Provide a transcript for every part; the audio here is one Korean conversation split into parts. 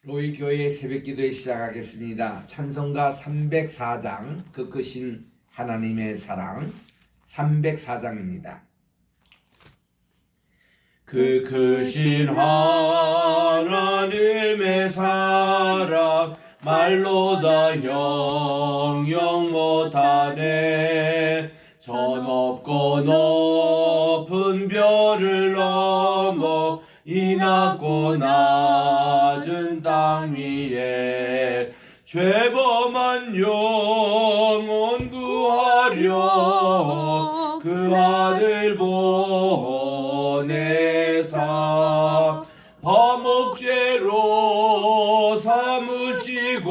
로이 교회 새벽기도에 시작하겠습니다. 찬송가 304장 그 크신 하나님의 사랑 304장입니다. 그 크신 하나님의 사랑 말로 다 영영 못하네. 저 높고 높은 별을 넘어 이 낮고 낮은 땅 위에 죄범한 영혼 구하려 그 아들 보내사 화목제로 삼으시고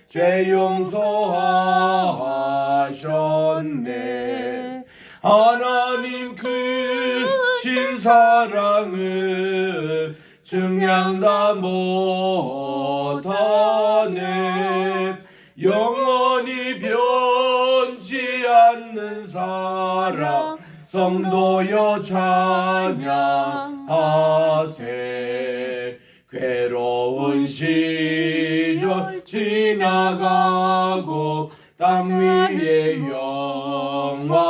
죄 용서하셨네. 하나님 크신 사랑을 증량 다 못하네. 영원히 변치 않는 사랑 성도여 찬양하세. 괴로운 시절 지나가고 땅 위에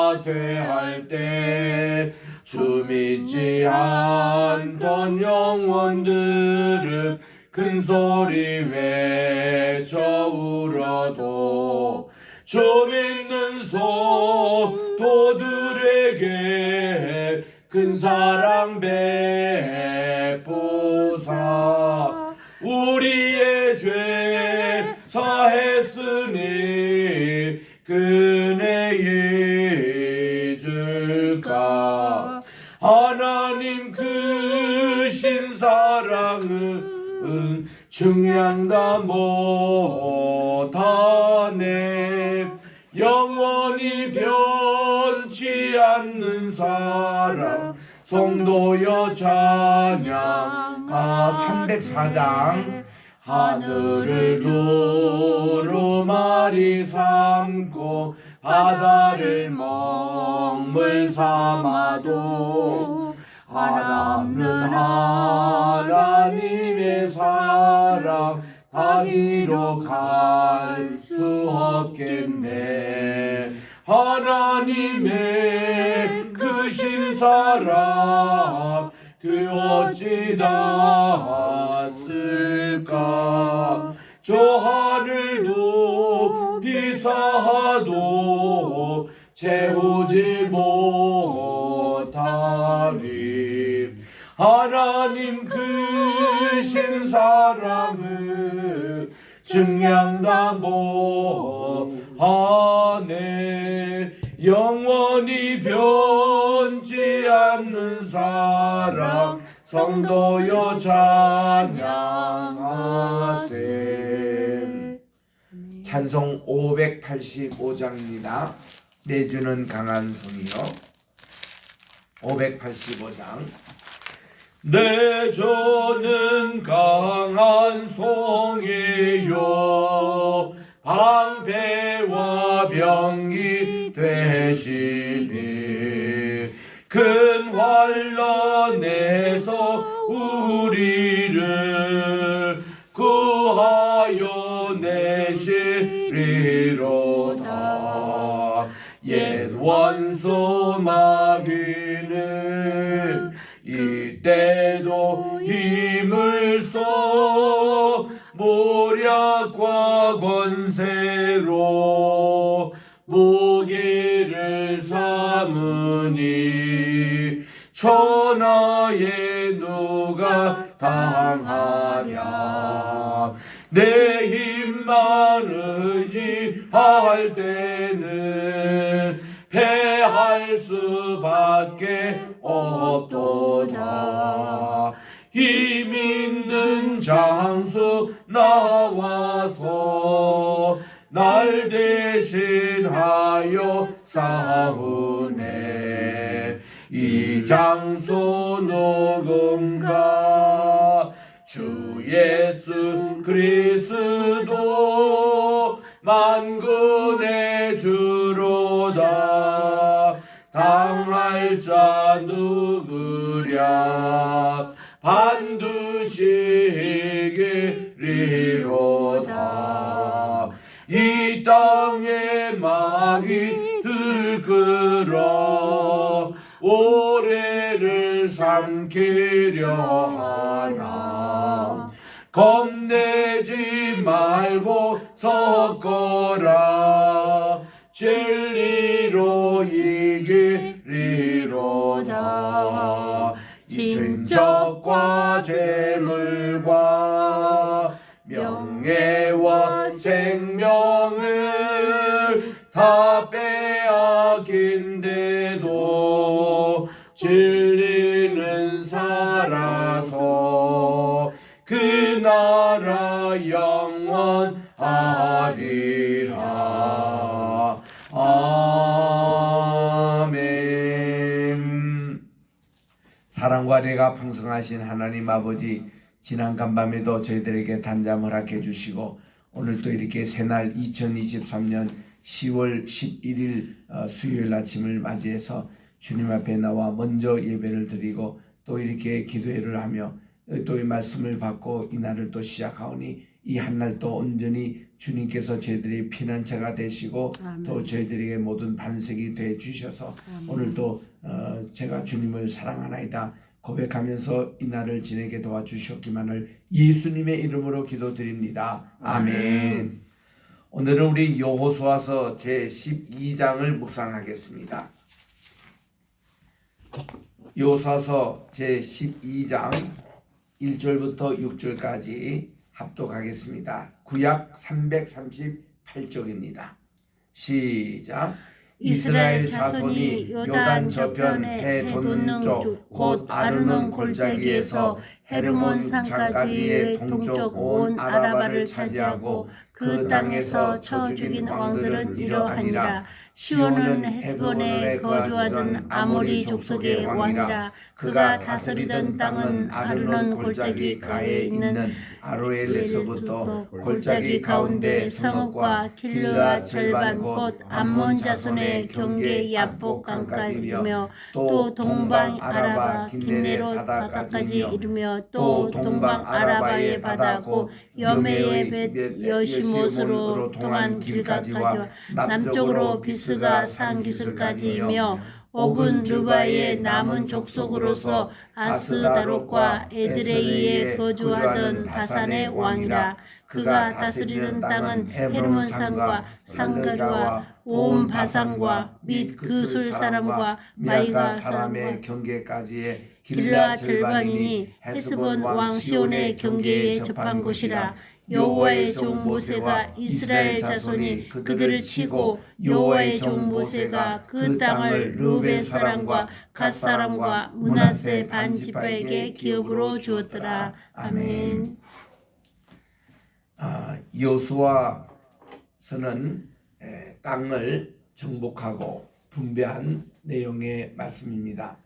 영화쇠할 때 주 믿지 않던 영혼들은 큰 소리 외쳐 울어도 주 믿는 성도들에게 큰 사랑 베푸사 우리의 죄 사했으니 그네 잊을까. 하나님 크신 사랑은 증량 다 못하네. 영원히 변치 않는 사랑 성도여 찬양. 304장 하늘을 두루마리 삼고 바다를 먹물 삼아도 하나는 하나님의 사랑 다 이뤄갈 수 없겠네. 하나님의 크신 사랑 그 어찌 닿았을까. 저 하늘 높이 쌓아도 채우지 못하리. 하나님 크신 사랑을 증량 다 못하네. 영원히 변치 않는 사랑 성도여 찬양하세. 찬송 585장입니다. 내주는 강한 송이요. 585장. 내주는 강한 송이요 방패와 병이 되시니 큰 환난에서 우리를 구하여 내시리로다. 옛 원수 마귀는 이때도 힘을 써 모략과 권세로 무기를 삼으니 천하에 누가 당하랴. 내 힘만 의지할 때는 패할 수밖에 없도다. 힘 있는 장수 나와서 날 대신하여 싸우네. 이 장수 누군가 주 예수 그리스도 만군의 주로다. 당할 자 누구랴. 반드시 이기리로다. 이 땅에 많이 들끓어 오래를 삼키려 하나. 겁내지 말고 섞어라. 진리로 이기리로다. 친척과 재물과 명예와 생명을 다 빼앗긴데도 진리는 살아서 그 나라 영원하리라. 아멘. 사랑과 은혜가 풍성하신 하나님 아버지, 지난 간밤에도 저희들에게 단잠 허락해 주시고 오늘 또 이렇게 새날 2023년 10월 11일 수요일 아침을 맞이해서 주님 앞에 나와 먼저 예배를 드리고 또 이렇게 기도회를 하며 또 이 말씀을 받고 이 날을 또 시작하오니 이 한날 또 온전히 주님께서 저희들의 피난처가 되시고 아멘. 또 저희들에게 모든 반석이 돼 주셔서 오늘 또 제가 주님을 사랑하나이다 고백하면서 이 날을 지내게 도와주셨기만을 예수님의 이름으로 기도드립니다. 아멘. 오늘은 우리 여호수아서 제12장을 묵상하겠습니다. 여호수아서 제12장 1절부터 6절까지 합독하겠습니다. 구약 338쪽입니다. 시작. 이스라엘 자손이 요단 저편 해 돋는 쪽 곧 아르논 골짜기에서 헤르몬 산까지의 동쪽 온 아라바를 차지하고 그 땅에서 쳐 죽인 왕들은 이러하니라. 시온은 헤스본에 거주하던 아모리 족속의 왕이라. 그가 다스리던 땅은 아르논 골짜기 가에 있는 아로엘에서부터 골짜기 가운데 성읍과 길르앗 절반 곧 암몬 자손의 경계 야복 강까지이며 또 동방 아라바 긴네롯 바다까지 이르며 또 동방 아라바의 바다고 여메의 벳 여시못으로 통한 길까지와 남쪽으로 비스가 산 기술까지이며 옥은 르바의 남은 족속으로서 아스다롯과 에드레이에 거주하던 바산의 왕이라. 그가 다스리던 땅은 헤르몬산과 상가리와 온 바산과 및 그술 사람과 마이가 사람의 경계까지의 길르앗 절반이니 헤스본 왕 시온의 경계에 접한 곳이라. 여호와의 종 모세가 이스라엘 자손이 그들을 치고 여호와의 종 모세가 그 땅을 르벤 사람과 갓 사람과 므낫세 반 지파에게 기업으로 주었더라. 아멘. 여호수아서는 땅을 정복하고 분배한 내용의 말씀입니다.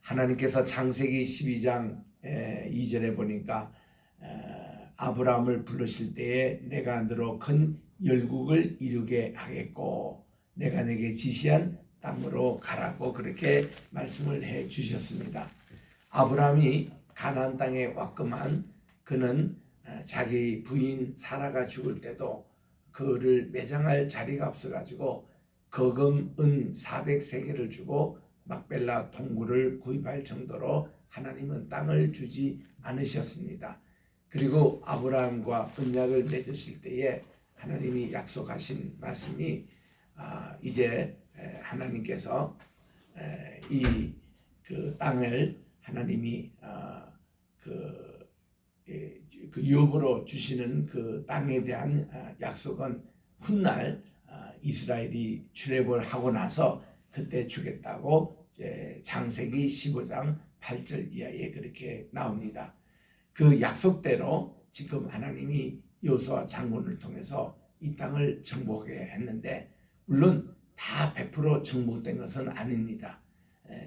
하나님께서 창세기 12장 2절에 보니까 아브라함을 부르실 때에 내가 너로 큰 열국을 이루게 하겠고 내가 내게 지시한 땅으로 가라고 그렇게 말씀을 해 주셨습니다. 아브라함이 가나안 땅에 왔건만 그는 자기 부인 사라가 죽을 때도 그를 매장할 자리가 없어가지고 거금 은 400세겔을 주고 막벨라 동굴을 구입할 정도로 하나님은 땅을 주지 않으셨습니다. 그리고 아브라함과 언약을 맺으실 때에 하나님이 약속하신 말씀이 이제 하나님께서 이 그 땅을 하나님이 그 유업으로 주시는 그 땅에 대한 약속은 훗날 이스라엘이 출애굽을 하고 나서 그때 주겠다고 창세기 15장 8절 이하에 그렇게 나옵니다. 그 약속대로 지금 하나님이 여호수아 장군을 통해서 이 땅을 정복하게 했는데 물론 다 100% 정복된 것은 아닙니다.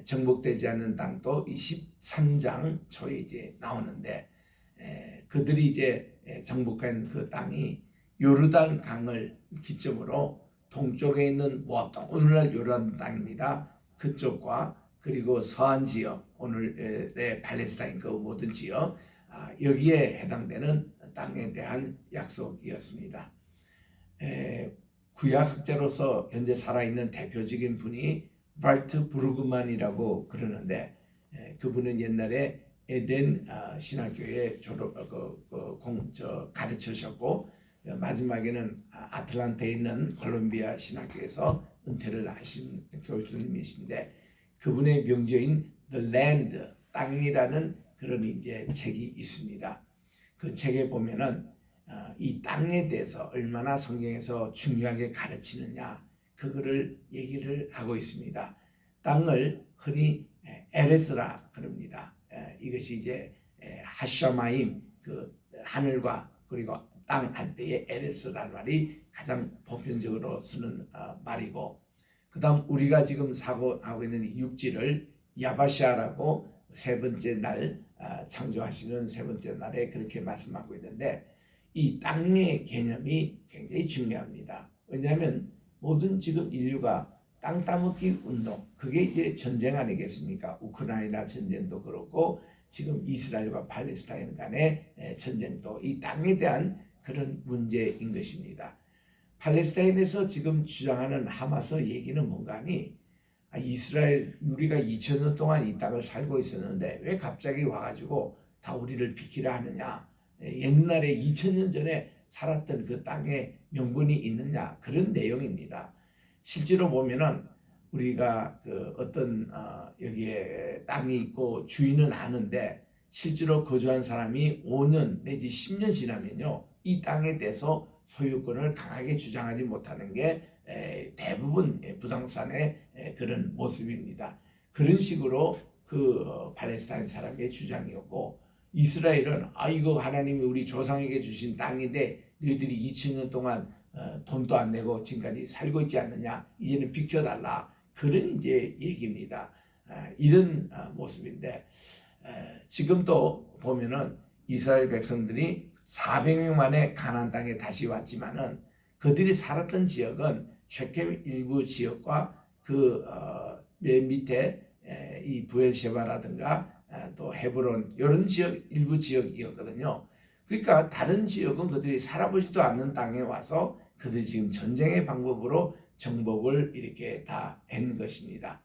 정복되지 않는 땅도 23장 초에 이제 나오는데 그들이 이제 정복한 그 땅이 요르단 강을 기점으로 동쪽에 있는 모압 땅, 오늘날 요르단 땅입니다. 그쪽과 그리고 서한 지역, 오늘의 팔레스타인 그 모든 지역, 여기에 해당되는 땅에 대한 약속이었습니다. 구약학자로서 현재 살아있는 대표적인 분이 발트 브루그만이라고 그러는데, 그분은 옛날에 에덴 신학교에 가르치셨고, 마지막에는 아틀란타에 있는 콜롬비아 신학교에서 은퇴를 하신 교수님이신데, 그분의 명저인 The Land, 땅이라는 그런 이제 책이 있습니다. 그 책에 보면은 이 땅에 대해서 얼마나 성경에서 중요하게 가르치느냐, 그거를 얘기를 하고 있습니다. 땅을 흔히 에레스라 그럽니다. 이것이 이제 하샤마임, 그 하늘과 그리고 땅 할 때의 에레스라는 말이 가장 보편적으로 쓰는 말이고, 그 다음 우리가 지금 하고 있는 이 육지를 야바샤라고 세 번째 날 창조하시는 세 번째 날에 그렇게 말씀하고 있는데, 이 땅의 개념이 굉장히 중요합니다. 왜냐하면 모든 지금 인류가 땅 따먹기 운동, 그게 이제 전쟁 아니겠습니까? 우크라이나 전쟁도 그렇고 지금 이스라엘과 팔레스타인 간의 전쟁도 이 땅에 대한 그런 문제인 것입니다. 팔레스타인에서 지금 주장하는 하마스 얘기는 뭔가 하니, 이스라엘, 우리가 2000년 동안 이 땅을 살고 있었는데 왜 갑자기 와가지고 다 우리를 비키라 하느냐, 옛날에 2000년 전에 살았던 그 땅에 명분이 있느냐, 그런 내용입니다. 실제로 보면은 우리가 그 어떤 여기에 땅이 있고 주인은 아는데, 실제로 거주한 사람이 5년 내지 10년 지나면요, 이 땅에 대해서 소유권을 강하게 주장하지 못하는 게 대부분 부동산의 그런 모습입니다. 그런 식으로 그 팔레스타인 사람의 주장이었고, 이스라엘은 이거 하나님이 우리 조상에게 주신 땅인데 너희들이 2000년 동안 돈도 안 내고 지금까지 살고 있지 않느냐, 이제는 비켜달라, 그런 이제 얘기입니다. 이런 모습인데, 지금도 보면은 이스라엘 백성들이 400명 만에 가나안 땅에 다시 왔지만은 그들이 살았던 지역은 쉐kem 일부 지역과 그 맨 밑에 이 부엘셰바라든가 또 헤브론 이런 지역, 일부 지역이었거든요. 그러니까 다른 지역은 그들이 살아보지도 않는 땅에 와서 그들이 지금 전쟁의 방법으로 정복을 이렇게 다 한 것입니다.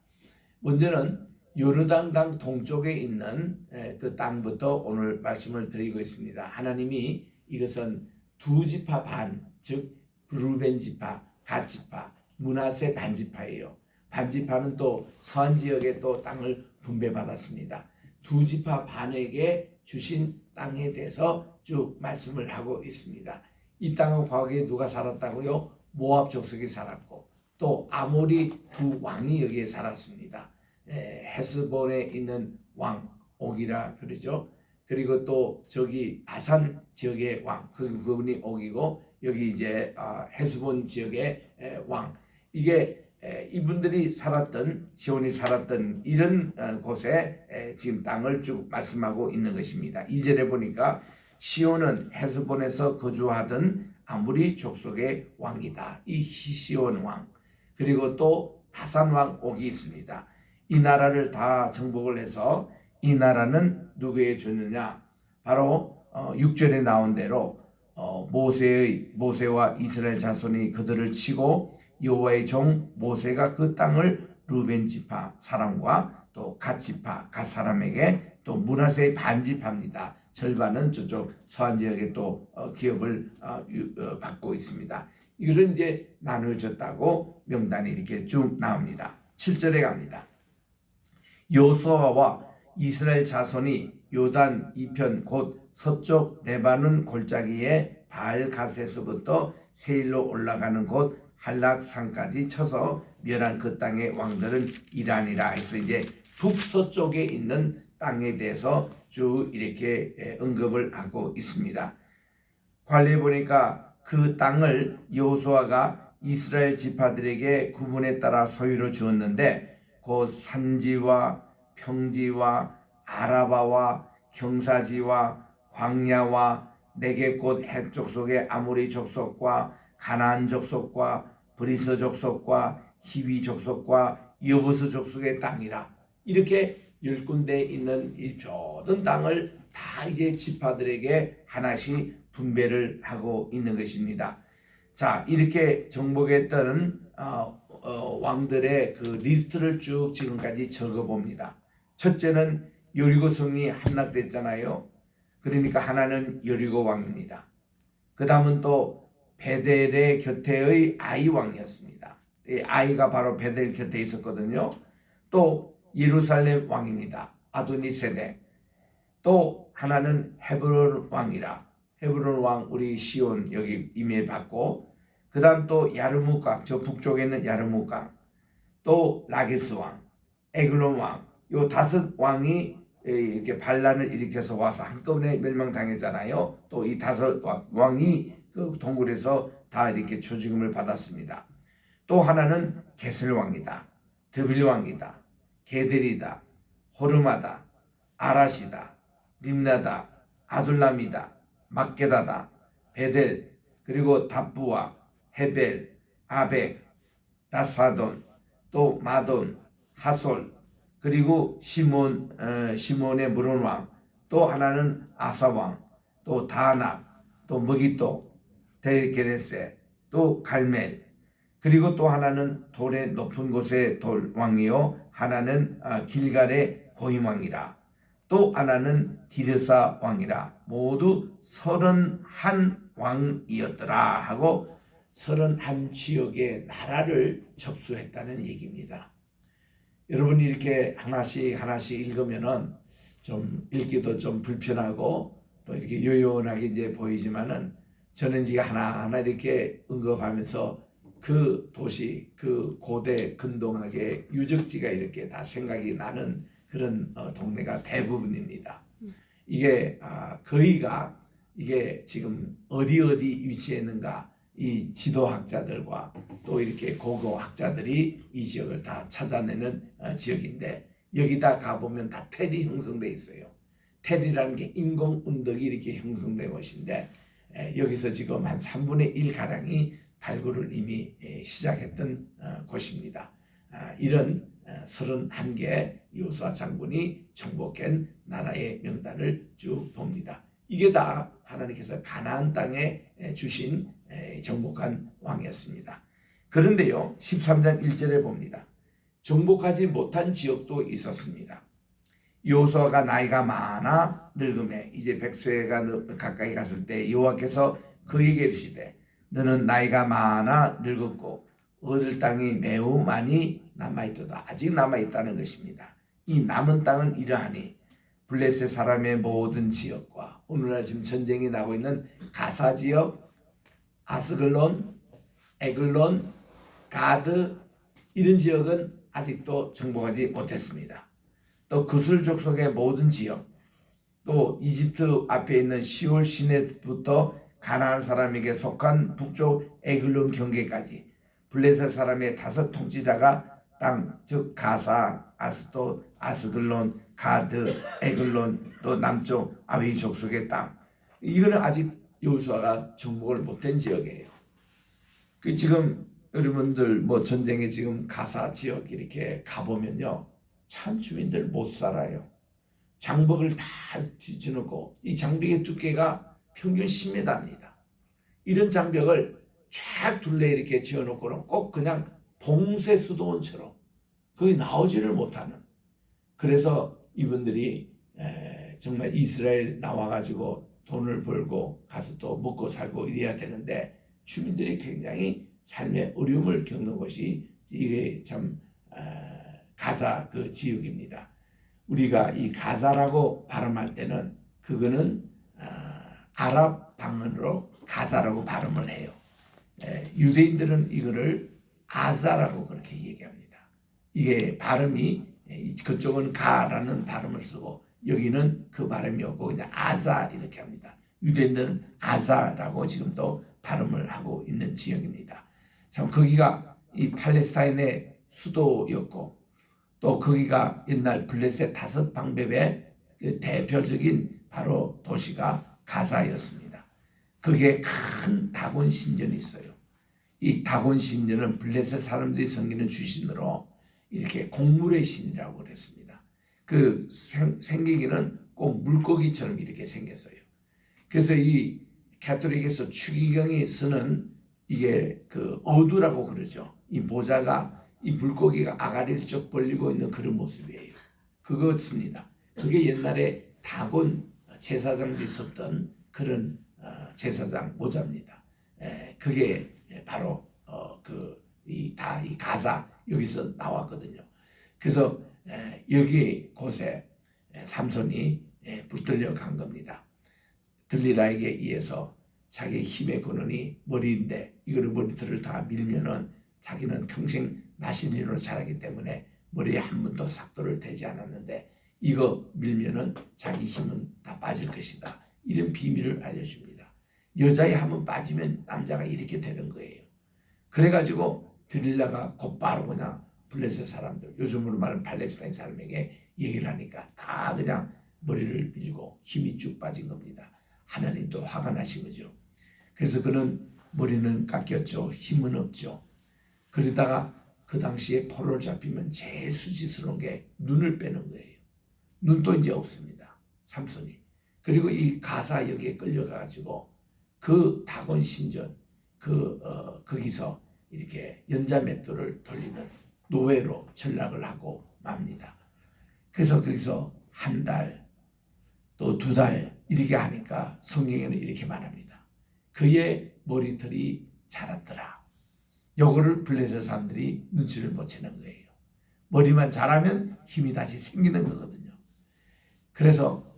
먼저는 요르단강 동쪽에 있는 그 땅부터 오늘 말씀을 드리고 있습니다. 하나님이 이것은 두 지파 반, 즉 루벤 지파, 갓 지파, 므낫세 반지파예요. 반지파는 또 서안 지역에 또 땅을 분배받았습니다. 두 지파 반에게 주신 땅에 대해서 쭉 말씀을 하고 있습니다. 이 땅은 과거에 누가 살았다고요? 모압 족속이 살았고, 또 아모리 두 왕이 여기에 살았습니다. 헤스본에 있는 왕 옥이라 그러죠. 그리고 또 저기 바산 지역의 왕, 그분이 옥이고, 여기 이제 헤스본 지역의 왕, 이게 이분들이 살았던, 시온이 살았던 이런 곳에 지금 땅을 쭉 말씀하고 있는 것입니다. 2절에 보니까 시온은 헤스본에서 거주하던 아모리 족속의 왕이다. 이 시온 왕, 그리고 또 바산 왕 옥이 있습니다. 이 나라를 다 정복을 해서, 이 나라는 누구에게 줬느냐? 바로 6절에 나온 대로 모세와 이스라엘 자손이 그들을 치고 여호와의 종 모세가 그 땅을 루벤 지파 사람과 또 갓 지파 갓 사람에게, 또 므낫세의 반지파입니다. 절반은 저쪽 서안 지역에 또 기업을 받고 있습니다. 이것을 이제 나누어졌다고 명단이 이렇게 쭉 나옵니다. 7절에 갑니다. 여호수아와 이스라엘 자손이 요단 이편 곧 서쪽 레바논 골짜기에 바알갓에서부터 세일로 올라가는 곳 한락산까지 쳐서 멸한 그 땅의 왕들은 이라니라 해서 이제 북서쪽에 있는 땅에 대해서 쭉 이렇게 언급을 하고 있습니다. 관리해 보니까 그 땅을 여호수아가 이스라엘 지파들에게 구분에 따라 소유로 주었는데, 곧 산지와 평지와 아라바와 경사지와 광야와 네겝 곧 헷 족속의 아모리 족속과 가나안 족속과 브리스 족속과 히위 족속과 여부스 족속의 땅이라, 이렇게 10군데 있는 이 모든 땅을 다 이제 지파들에게 하나씩 분배를 하고 있는 것입니다. 자, 이렇게 정복했던 왕들의 그 리스트를 쭉 지금까지 적어봅니다. 첫째는 여리고 성이 함락됐잖아요. 그러니까 하나는 여리고 왕입니다. 그 다음은 또 베델의 곁에의 아이 왕이었습니다. 이 아이가 바로 베델 곁에 있었거든요. 또 예루살렘 왕입니다. 아도니세덱. 또 하나는 헤브론 왕이라, 헤브론 왕 우리 시온 여기 임해받고, 그 다음 또 야르무강, 저 북쪽에 있는 야르무강, 또 라게스 왕, 에글론 왕, 요 5 왕이 이렇게 반란을 일으켜서 와서 한꺼번에 멸망당했잖아요. 또 이 5 왕이 그 동굴에서 다 이렇게 초지금을 받았습니다. 또 하나는 게슬 왕이다, 드빌 왕이다, 게델이다, 호르마다, 아라시다, 림나다, 아둘람이다, 막게다다, 베델, 그리고 답부와 헤벨, 아벡, 라사돈, 또 마돈, 하솔, 그리고 시몬의 무론왕, 또 하나는 아사왕, 또 다낙, 또 머기또, 데게데세, 또 갈멜, 그리고 또 하나는 돌의 높은 곳의 돌왕이요, 하나는 길갈의 고임왕이라, 또 하나는 디르사 왕이라, 모두 31왕이었더라 하고 31지역의 나라를 접수했다는 얘기입니다. 여러분이 이렇게 하나씩 읽으면은 좀 읽기도 좀 불편하고 또 이렇게 요연하게 이제 보이지만은, 저는 이제 하나하나 이렇게 언급하면서 그 도시, 그 고대 근동학의 유적지가 이렇게 다 생각이 나는 그런 동네가 대부분입니다. 이게 거의가 이게 지금 어디 위치해 있는가, 이 지도학자들과 또 이렇게 고고학자들이 이 지역을 다 찾아내는 지역인데, 여기다 가보면 다 텔이 형성되어 있어요. 텔이라는 게 인공 운덕이 이렇게 형성된 곳인데, 여기서 지금 한 3분의 1 가량이 발굴을 이미 시작했던 곳입니다. 이런 31개 여호수아 장군이 정복한 나라의 명단을 쭉 봅니다. 이게 다 하나님께서 가나안 땅에 주신 정복한 왕이었습니다. 그런데요, 13장 1절에 봅니다. 정복하지 못한 지역도 있었습니다. 여호수아가 나이가 많아 늙음에 이제 100세가 가까이 갔을 때 여호와께서 그에게 이르시되 너는 나이가 많아 늙었고 얻을 땅이 매우 많이 남아있도다. 아직 남아있다는 것입니다. 이 남은 땅은 이러하니 블레셋 사람의 모든 지역과 오늘날 지금 전쟁이 나고 있는 가사 지역, 아스글론, 에글론, 가드, 이런 지역은 아직도 정복하지 못했습니다. 또 구슬 족속의 모든 지역, 또 이집트 앞에 있는 시올 시내부터 가나안 사람에게 속한 북쪽 에글론 경계까지 블레셋 사람의 5 통치자가 땅, 즉 가사, 아스돗, 아스글론, 가드, 에글론, 또 남쪽 아위 족속의 땅, 이거는 아직 여호수아가 정복을 못한 지역이에요. 그 지금 여러분들 뭐 전쟁에 지금 가사 지역 이렇게 가보면요, 참 주민들 못 살아요. 장벽을 다 뒤집어놓고, 이 장벽의 두께가 평균 10m입니다. 이런 장벽을 쫙 둘레 이렇게 지어놓고는 꼭 그냥 봉쇄 수도원처럼 거의 나오지를 못하는, 그래서 이분들이 정말 이스라엘 나와가지고 돈을 벌고 가서 또 먹고 살고 이래야 되는데, 주민들이 굉장히 삶의 어려움을 겪는 것이 이게 참 가사 그 지역입니다. 우리가 이 가사라고 발음할 때는 그거는 아랍 방언으로 가사라고 발음을 해요. 유대인들은 이거를 아자라고 그렇게 얘기합니다. 이게 발음이, 그쪽은 가라는 발음을 쓰고 여기는 그 발음이 없고 그냥 아자 이렇게 합니다. 유대인들은 아자라고 지금 또 발음을 하고 있는 지역입니다. 참 거기가 이 팔레스타인의 수도였고, 또 거기가 옛날 블레셋 5 방백의 그 대표적인 바로 도시가 가사였습니다. 거기에 큰 다곤 신전이 있어요. 이 다곤 신전은 블레셋 사람들이 섬기는 주신으로 이렇게 곡물의 신이라고 그랬습니다. 그 생기기는 꼭 물고기처럼 이렇게 생겼어요. 그래서 이 가톨릭에서 추기경이 쓰는 이게 그 어두라고 그러죠. 이 모자가 이 물고기가 아가리를 쭉 벌리고 있는 그런 모습이에요. 그것입니다. 그게 옛날에 다곤 제사장들이 썼던 그런 제사장 모자입니다. 그게 바로 이 가사 여기서 나왔거든요. 그래서 여기 곳에 삼손이 붙들려 간 겁니다. 들리라에게 의해서 자기 힘의 근원이 머리인데 이거를 머리털을 다 밀면은 자기는 평생 나신인으로 자라기 때문에 머리에 한 번도 삭도를 대지 않았는데 이거 밀면은 자기 힘은 다 빠질 것이다. 이런 비밀을 알려줍니다. 여자의 한번 빠지면 남자가 이렇게 되는 거예요. 그래가지고 드릴라가 곧바로 그냥 블레셋 사람들, 요즘으로 말하는 팔레스타인 사람에게 얘기를 하니까 다 그냥 머리를 밀고 힘이 쭉 빠진 겁니다. 하나님도 화가 나신 거죠. 그래서 그는 머리는 깎였죠. 힘은 없죠. 그러다가 그 당시에 포로를 잡히면 제일 수치스러운 게 눈을 빼는 거예요. 눈도 이제 없습니다. 삼손이. 그리고 이 가사 여기에 끌려가가지고 그 다곤 신전 거기서 이렇게 연자맷돌을 돌리는 노예로 전락을 하고 맙니다. 그래서 거기서 한 달, 또 2달 이렇게 하니까 성경에는 이렇게 말합니다. 그의 머리털이 자랐더라. 요거를 블레셋 사람들이 눈치를 못 채는 거예요. 머리만 자라면 힘이 다시 생기는 거거든요. 그래서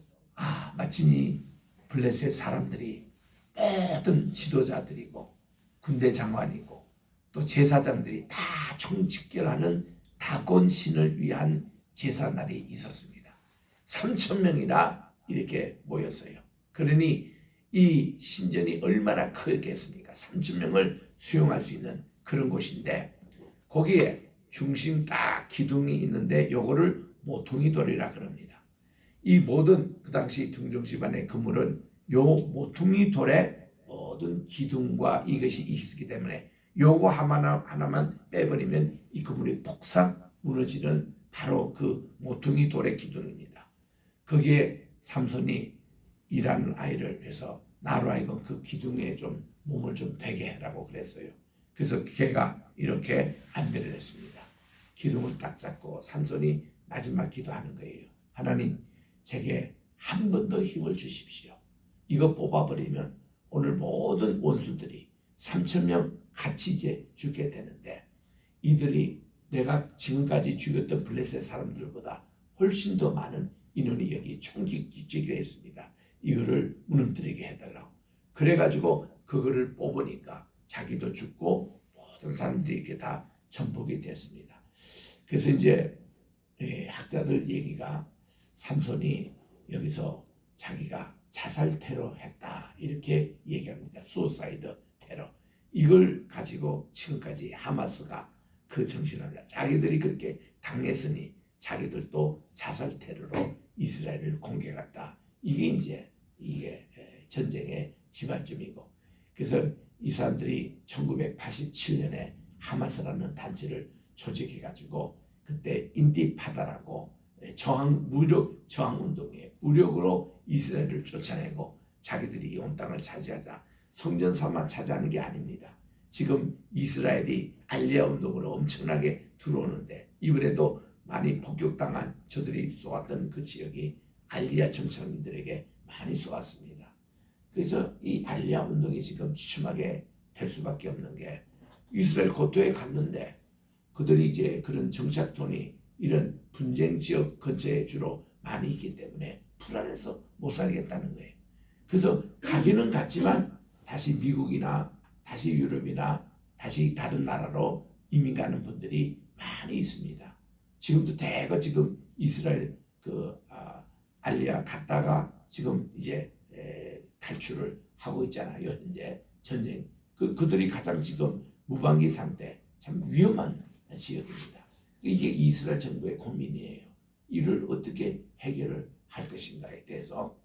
마침 이 블레셋 사람들이 모든 지도자들이고 군대 장관이고 또 제사장들이 다 총집결하는 다곤 신을 위한 제사날이 있었습니다. 3,000명이나 이렇게 모였어요. 그러니 이 신전이 얼마나 크겠습니까? 3,000명을 수용할 수 있는 그런 곳인데 거기에 중심 딱 기둥이 있는데 요거를 모퉁이 돌이라 그럽니다. 이 모든 그 당시 등종집안의 건물은 요 모퉁이 돌에 모든 기둥과 이것이 있었기 때문에 요거 하나만 빼버리면 이 건물이 폭삭 무너지는 바로 그 모퉁이 돌의 기둥입니다. 거기에 삼손이 일하는 아이를 위해서 나로 하여금 그 기둥에 좀 몸을 좀 베게 해라고 그랬어요. 그래서 걔가 이렇게 안대를 했습니다. 기둥을 딱 잡고 삼손이 마지막 기도하는 거예요. 하나님, 제게 한 번 더 힘을 주십시오. 이거 뽑아버리면 오늘 모든 원수들이 3,000명 같이 이제 죽게 되는데 이들이 내가 지금까지 죽였던 블레셋 사람들보다 훨씬 더 많은 인원이 여기 총집결해 있습니다. 이거를 무너뜨리게 해달라고. 그래가지고 그거를 뽑으니까 자기도 죽고 모든 사람들이 이렇게 다 전복이 됐습니다. 그래서 이제 학자들 얘기가 삼손이 여기서 자기가 자살 테러 했다 이렇게 얘기합니다. 수사이드 테러. 이걸 가지고 지금까지 하마스가 그 정신합니다. 자기들이 그렇게 당했으니 자기들도 자살 테러로 이스라엘을 공격했다. 이게 전쟁의 시발점이고, 그래서 이 사람들이 1987년에 하마스라는 단체를 조직해가지고 그때 인티파다라고 무력 저항 운동에 무력으로 이스라엘을 쫓아내고 자기들이 이 온 땅을 차지하자. 성전 삼아 차지하는 게 아닙니다. 지금 이스라엘이 알리아 운동으로 엄청나게 들어오는데 이번에도 많이 폭격당한 저들이 쏘았던 그 지역이 알리아 정착민들에게 많이 쏘았습니다. 그래서 이 알리아 운동이 지금 주춤하게 될 수밖에 없는 게 이스라엘 고토에 갔는데 그들이 이제 그런 정착촌이 이런 분쟁 지역 근처에 주로 많이 있기 때문에 불안해서 못 살겠다는 거예요. 그래서 가기는 갔지만 다시 미국이나 다시 유럽이나 다시 다른 나라로 이민 가는 분들이 많이 있습니다. 지금도 대거 지금 이스라엘 알리아 갔다가 지금 이제 탈출을 하고 있잖아요. 현재 전쟁 그들이 가장 지금 무방비 상태, 참 위험한 지역입니다. 이게 이스라엘 정부의 고민이에요. 이를 어떻게 해결을 할 것인가에 대해서.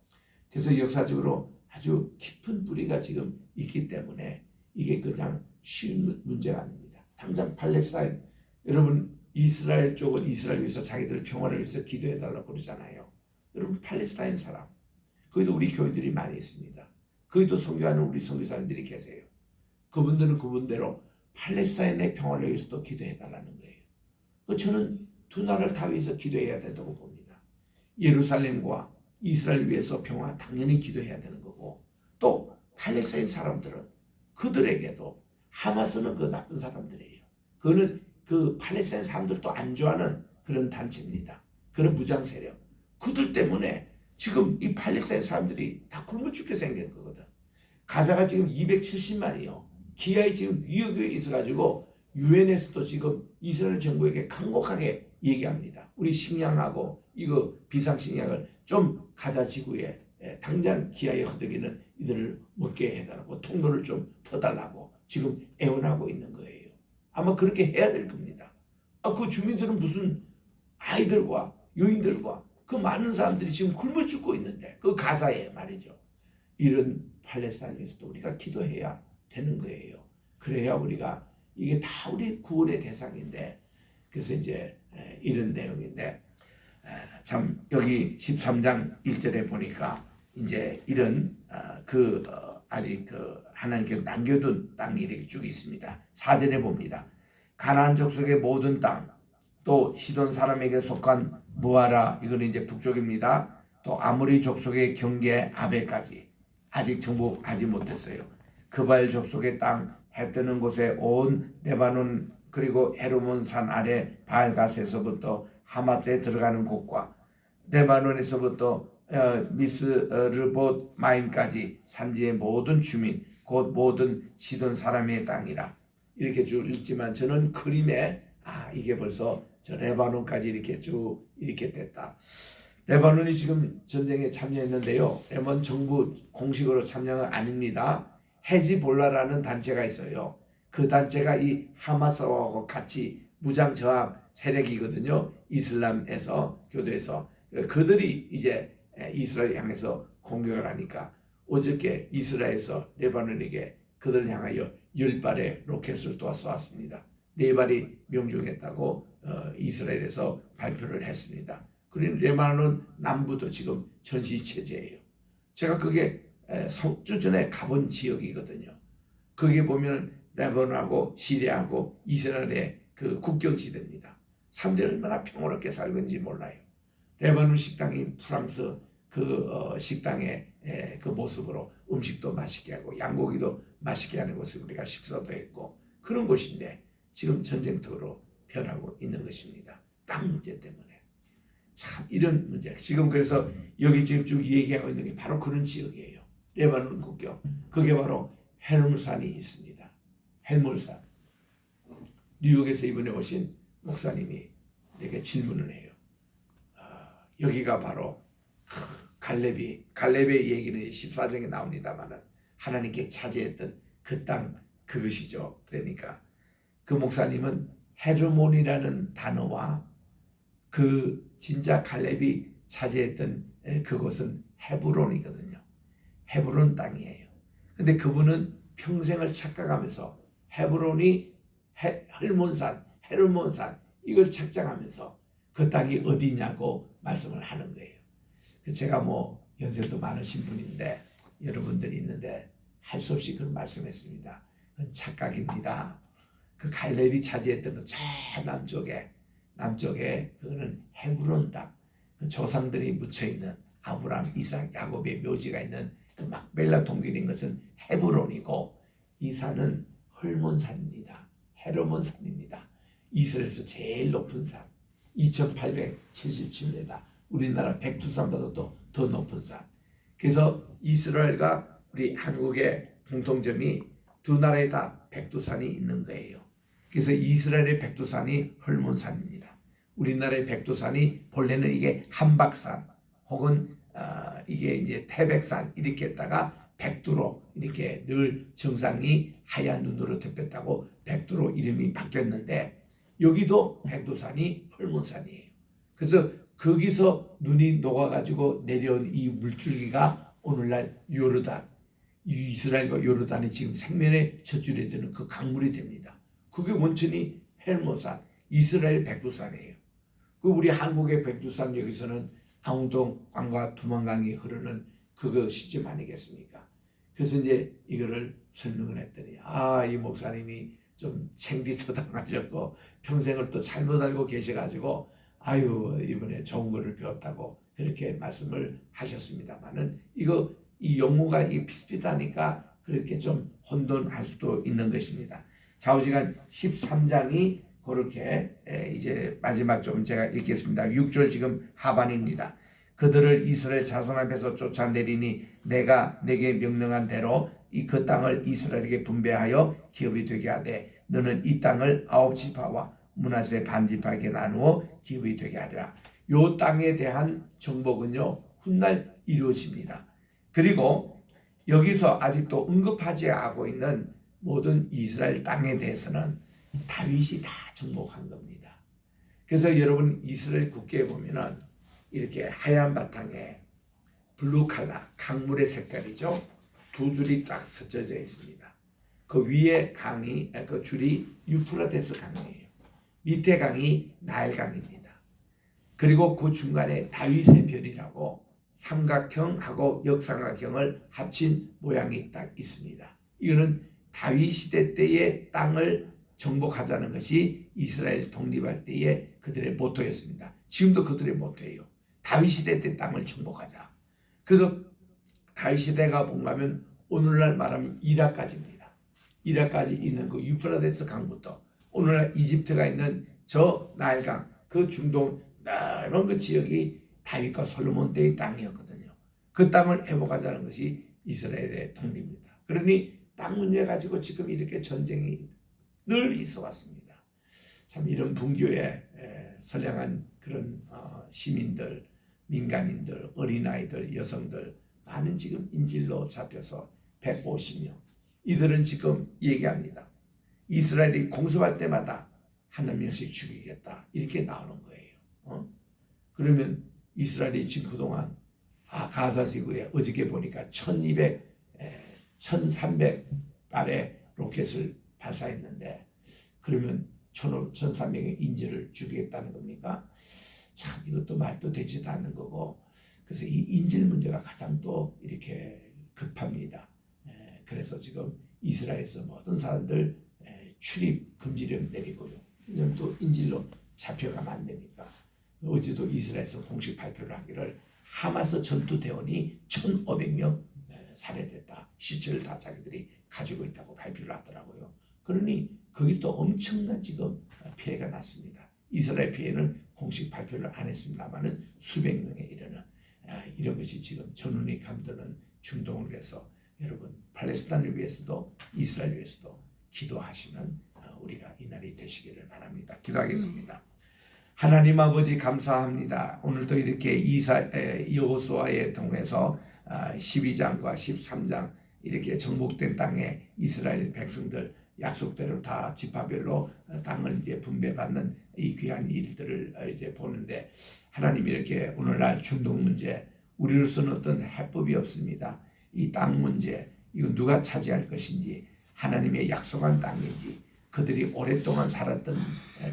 그래서 역사적으로 아주 깊은 뿌리가 지금 있기 때문에 이게 그냥 쉬운 문제가 아닙니다. 당장 팔레스타인, 여러분 이스라엘 쪽은 이스라엘 위해서 자기들 평화를 위해서 기도해달라고 그러잖아요. 여러분 팔레스타인 사람, 거기도 우리 교인들이 많이 있습니다. 거기도 선교하는 우리 선교사님들이 계세요. 그분들은 그분대로 팔레스타인의 평화를 위해서도 기도해달라는 거예요. 저는 두 나라를 다 위해서 기도해야 된다고 봅니다. 예루살렘과 이스라엘 위해서 평화 당연히 기도해야 되는 거고, 또 팔레스타인 사람들은 그들에게도 하마스는 그 나쁜 사람들이에요. 그거는 그 팔레스타인 사람들도 안 좋아하는 그런 단체입니다. 그런 무장 세력. 그들 때문에 지금 이 팔레스타인 사람들이 다 굶어 죽게 생긴 거거든. 가자가 지금 270만이요. 기아에 지금 위협에 있어가지고 유엔에서도 지금 이스라엘 정부에게 강력하게 얘기합니다. 우리 식량하고 이거 비상식량을 좀 가자 지구에 당장 기아에 허덕이는 이들을 먹게 해달라고 통로를 좀 터달라고 지금 애원하고 있는 거예요. 아마 그렇게 해야 될 겁니다. 그 주민들은 무슨 아이들과 여인들과 그 많은 사람들이 지금 굶어 죽고 있는데 그 가사에 말이죠. 이런 팔레스타인에서도 우리가 기도해야 되는 거예요. 그래야 우리가 이게 다 우리 구원의 대상인데, 그래서 이제 이런 내용인데, 참 여기 13장 1절에 보니까 이제 이런 아직 하나님께서 남겨둔 땅이 이렇게 쭉 있습니다. 4절에 봅니다. 가나안 족속의 모든 땅, 또 시돈 사람에게 속한 무아라, 이거는 이제 북쪽입니다. 또 아모리 족속의 경계 아베까지 아직 정복하지 못했어요. 그발 족속의 땅, 해 뜨는 곳에 온 레바논, 그리고 헤르몬 산 아래 바알갓에서부터 하마트에 들어가는 곳과 레바논에서부터 미스르봇 마임까지 산지의 모든 주민, 곧 모든 시돈 사람의 땅이라. 이렇게 쭉 읽지만 저는 그림에 이게 벌써 저 레바논까지 이렇게 쭉 이렇게 됐다. 레바논이 지금 전쟁에 참여했는데요. 레바논 정부 공식으로 참여는 아닙니다. 헤지볼라라는 단체가 있어요. 그 단체가 이 하마스하고 같이 무장 저항 세력이거든요. 이슬람에서, 교도에서. 그들이 이제 이스라엘 향해서 공격을 하니까 어저께 이스라엘에서 레바논에게 그들을 향하여 10발의 로켓을 또 쏘았습니다. 4발이 명중했다고 이스라엘에서 발표를 했습니다. 그리고 레바논 남부도 지금 전시체제예요. 제가 그게 석주 전에 가본 지역이거든요. 거기 보면 레바논하고 시리아하고 이스라엘의 그 국경지대입니다. 사람들이 얼마나 평화롭게 살고 있는지 몰라요. 레바논 식당이 프랑스 식당의 그 모습으로 음식도 맛있게 하고 양고기도 맛있게 하는 곳을 우리가 식사도 했고 그런 곳인데 지금 전쟁터로 변하고 있는 것입니다. 땅 문제 때문에. 참 이런 문제. 지금 그래서 여기 지금 쭉 얘기하고 있는 게 바로 그런 지역이에요. 레바논 국경. 그게 바로 헬물산이 있습니다. 헬물산. 뉴욕에서 이번에 오신 목사님이 내게 질문을 해요. 여기가 바로 갈렙의 얘기는 14장에 나옵니다만은 하나님께 차지했던 그 땅 그것이죠. 그러니까 그 목사님은 헤르몬이라는 단어와 그 진짜 갈렙이 차지했던 그곳은 헤브론이거든요. 헤브론 땅이에요. 근데 그분은 평생을 착각하면서 헤브론이 헬몬산, 헤르몬산 이걸 착각하면서 그 땅이 어디냐고 말씀을 하는 거예요. 제가 뭐 연세도 많으신 분인데 여러분들이 있는데 할 수 없이 그런 말씀했습니다. 그건 착각입니다. 그 갈렙이 차지했던 그 저 남쪽에 그거는 헤브론 땅, 그 조상들이 묻혀 있는 아브라함, 이삭, 야곱의 묘지가 있는 그 막벨라 동굴인 것은 헤브론이고 이 산은 헐몬산입니다. 헤르몬산입니다. 이스라엘에서 제일 높은 산, 2877m, 우리나라 백두산보다도 더 높은 산. 그래서 이스라엘과 우리 한국의 공통점이 두 나라에 다 백두산이 있는 거예요. 그래서 이스라엘의 백두산이 헐몬산입니다. 우리나라의 백두산이 본래는 이게 한박산 혹은 이게 이제 태백산 이렇게 했다가 백두로 이렇게 늘 정상이 하얀 눈으로 덮였다고 백두로 이름이 바뀌었는데 여기도 백두산이 헐몬산이에요. 그래서 거기서 눈이 녹아가지고 내려온 이 물줄기가 오늘날 요르단, 이스라엘과 요르단이 지금 생면에 젖줄에 드는 그 강물이 됩니다. 그게 원천이 헬몬산, 이스라엘 백두산이에요. 그 우리 한국의 백두산 여기서는 아웅동강과 두만강이 흐르는 그거 시점 아니겠습니까? 그래서 이제 이거를 설명을 했더니 이 목사님이 좀 챙비도 당하셨고 평생을 또 잘못 알고 계셔가지고 이번에 좋은 거를 배웠다고 그렇게 말씀을 하셨습니다만은 이 용어가 비슷비슷하니까 그렇게 좀 혼돈할 수도 있는 것입니다. 좌우지간 13장이 그렇게 이제 마지막 좀 제가 읽겠습니다. 6절 지금 하반입니다. 그들을 이스라엘 자손 앞에서 쫓아내리니 내가 내게 명령한 대로 그 땅을 이스라엘에게 분배하여 기업이 되게 하되 너는 이 땅을 9지파와 므낫세 반지파에게 나누어 기업이 되게 하리라. 요 땅에 대한 정복은요 훗날 이루어집니다. 그리고 여기서 아직도 언급하지 않고 있는 모든 이스라엘 땅에 대해서는 다윗이 다 정복한 겁니다. 그래서 여러분 이스라엘 국기에 보면은 이렇게 하얀 바탕에 블루 칼라 강물의 색깔이죠. 두 줄이 딱 서쳐져 있습니다. 그 위에 강이 그 줄이 유프라테스 강이에요. 밑에 강이 나일강입니다. 그리고 그 중간에 다윗의 별이라고 삼각형하고 역삼각형을 합친 모양이 딱 있습니다. 이거는 다윗 시대 때의 땅을 정복하자는 것이 이스라엘 독립할 때의 그들의 모토였습니다. 지금도 그들의 모토예요. 다윗 시대 때 땅을 정복하자. 그래서 다윗 시대가 뭔가 하면 오늘날 말하면 이라까지입니다. 이라까지 있는 그 유프라데스 강부터 오늘날 이집트가 있는 저 나일강 그 중동 넓은 그 지역이 다윗과 솔로몬 때의 땅이었거든요. 그 땅을 회복하자는 것이 이스라엘의 독립입니다. 그러니 땅 문제 가지고 지금 이렇게 전쟁이 늘 있어 왔습니다. 참 이런 분교에 선량한 그런 시민들, 민간인들, 어린아이들, 여성들 많은 지금 인질로 잡혀서 150명. 이들은 지금 얘기합니다. 이스라엘이 공습할 때마다 한 명씩 죽이겠다. 이렇게 나오는 거예요. 그러면 이스라엘이 지금 그동안 가사 지구에 어저께 보니까 1300발의 로켓을 발사했는데 그러면 1300의 인질을 죽이겠다는 겁니까? 참 이것도 말도 되지도 않는 거고 그래서 이 인질 문제가 가장 또 이렇게 급합니다. 그래서 지금 이스라엘에서 모든 사람들 출입 금지령 내리고요. 왜냐하면 또 인질로 잡혀가면 안 되니까. 어제도 이스라엘에서 공식 발표를 하기를 하마스 전투대원이 1,500명 살해됐다. 시체를 다 자기들이 가지고 있다고 발표를 하더라고요. 그러니 거기서 엄청난 지금 피해가 났습니다. 이스라엘 피해는 공식 발표를 안 했습니다만은 수백 명에 이르는 이런 것이 지금 전운이 감도는 중동을 위해서 여러분 팔레스타인을 위해서도 이스라엘 위해서도 기도하시는 우리가 이날이 되시기를 바랍니다. 기도하겠습니다. 하나님 아버지 감사합니다. 오늘도 이렇게 여호수아에 통해서 12장과 13장 이렇게 정복된 땅에 이스라엘 백성들 약속대로 다 지파별로 땅을 이제 분배받는 이 귀한 일들을 이제 보는데 하나님 이렇게 오늘날 중동 문제 우리로서는 어떤 해법이 없습니다. 이 땅 문제 이거 누가 차지할 것인지 하나님의 약속한 땅인지 그들이 오랫동안 살았던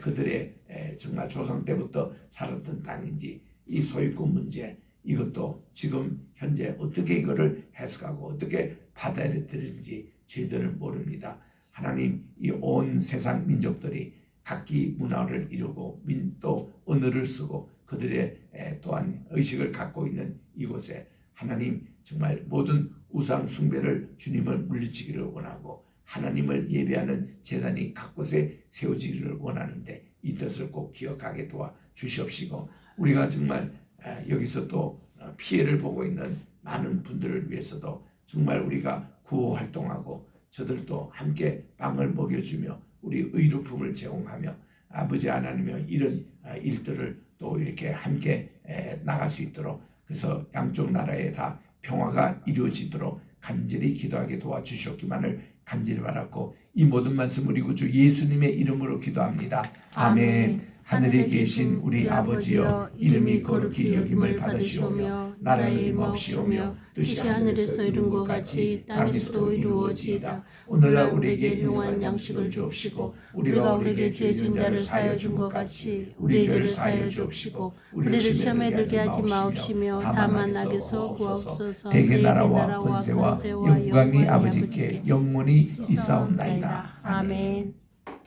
그들의 정말 조상 때부터 살았던 땅인지 이 소유권 문제 이것도 지금 현재 어떻게 이거를 해석하고 어떻게 받아들이는지 저희들은 모릅니다. 하나님 이 온 세상 민족들이 각기 문화를 이루고 또 언어를 쓰고 그들의 또한 의식을 갖고 있는 이곳에 하나님 정말 모든 우상 숭배를 주님을 물리치기를 원하고 하나님을 예배하는 제단이 각곳에 세워지기를 원하는데 이 뜻을 꼭 기억하게 도와주시옵시고 우리가 정말 여기서 또 피해를 보고 있는 많은 분들을 위해서도 정말 우리가 구호 활동하고 저들도 함께 빵을 먹여주며 우리 의료품을 제공하며 아버지 하나님의 이런 일들을 또 이렇게 함께 나갈 수 있도록 그래서 양쪽 나라에 다 평화가 이루어지도록 간절히 기도하게 도와주시옵기만을 간절히 바랐고 이 모든 말씀 우리 구주 예수님의 이름으로 기도합니다. 아멘. 하늘에 계신 우리 아버지여 이름이 거룩히 여김을 받으시오며 나라의 임하옵시오며 뜻이 하늘에서 이룬 것 같이 땅에서도 이루어지이다. 오늘날 우리에게 일용할 양식을 주옵시고 우리가 우리에게 죄 진 자를 사하여 준 것 같이 우리의 죄를 사하여 주옵시고 우리를 시험에 들게 하지 마옵시며 다만 악에서 구하옵소서. 대개 나라와 권세와 영광이 아버지께 영원히 있사옵나이다. 아멘.